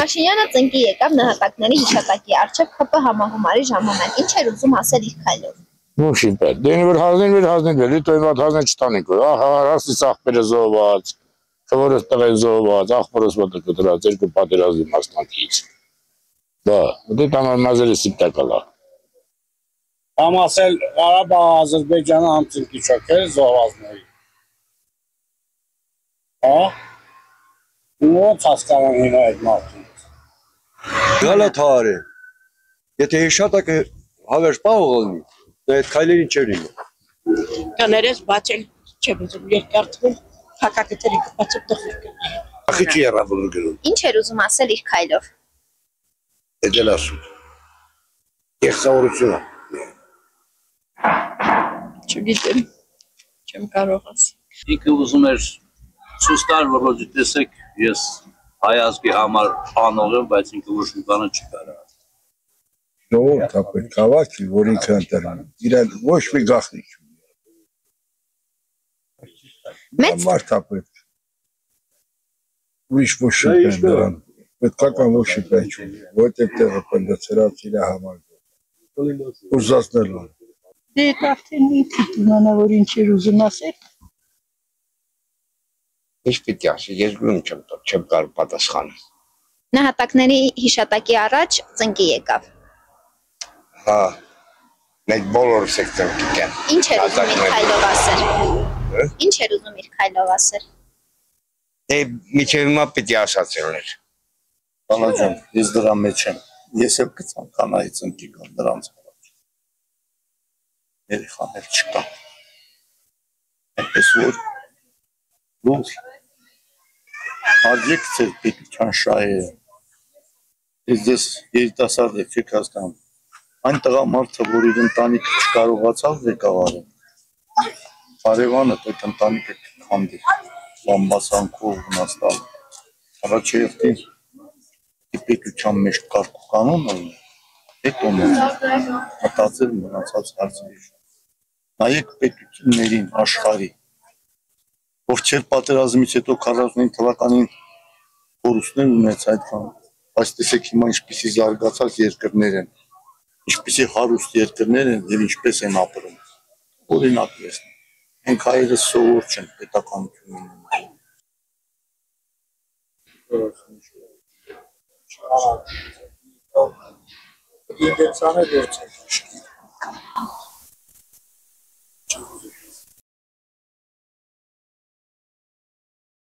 Փաշինյանը ծնկի եկավ նահատակների հիշատակի առջև ՀՊ համագումարի ժամանակ, ինչ էր ուզում ասել իր քայլով։ Ո՞նքի պետ, դե որ հանձնել, տոյմատ հանձնել չտանենք, հասից աղբերը զոհված, քվորս տղեն զոհված, աղբորս մոտը կտրած, երկու պատերազմի մասնակից։ Դա, դե տանալ մազերը սիպտակալա։ Համասել Ղարաբաղ Ադրբեջանը համցնքի չոքեր զոհվածների։ Հա։ Ո՞նց հասկանան հիմա այդ մարդուն։ Գալաթարը։ Եթե հիշատակը հավերժ պահող լինի, դա այդ քայլերին չէր լինի։ Կներես բացել չեմ ուզում, երկար թվում հակակետերի կպացում տխուր։ Ախիչի երաբուր գրում։ Ինչ էր ուզում ասել իր քայլով։ Էդել ասում։ Եղսավորությունը։ Չգիտեմ, չեմ կարող ասել։ Ինքը ուզում էր ցույց տալ, որ տեսեք, ես հայազգի համար անող եմ, բայց ինքը ոչ մի բանը չի կարող։ Ժողովուրդը պետք է հավաքի, որ ինքը ընտրան։ Իրեն ոչ մի գաղտնի չունի։ Մեծ Մարդա պետք։ Ուրիշ ոչ մի դրան։ Պետքական ոչ մի պետք չունի, որտեղ տեղը պնդացրած իր համար։ Ուզածնելու։ Դե արդեն ինքը իմանա, որ ինչ էր ուզում ասել։ Ինչ պիտի ասի, ես գրում չեմ կարող պատասխանել։ նահատակների հիշատակի առաջ ծնկի եկավ։ Հա, մենք բոլորս եք ծնկիկ են։ Ինչ էր ուզում իր քայլով ասել։ Ինչ էր ուզում իր քայլով ասել։ Դե միջև հիմա պիտի ասացելներ։ Բանաջան, ես դրա մեջ եմ։ Ես էլ կցանկանայի ծնկի կամ դրանց առաջ։ Երեխաներ չկա։ Այնպես որ լուր աջեք ծեր պետության շահերը։ Ես դες երիտասարդ եք չեք հասկանում։ Այն տղամարդը, որ իր ընտանիքը չկարողացավ ղեկավարել, հարևանը այդ ընտանիքը կքանդի, բամբասանքով վնաստալ։ Առաջերտին պետության մեջ կարգ ու կանոն ունի, հետո մտածել մնացած հարցերի։ Նայեք պետություններին, աշխարհի, որ չէր պատերազմից հետո 49 թվականին կորուստներ ունեց այդքան, բայց տեսեք հիմա ինչպիսի զարգացած երկրներ են, ինչպիսի հարուստ երկրներ են եւ ինչպես են ապրում։ Օրինակ ես, մենք հայերս սովոր չենք պետականություն ունենալ։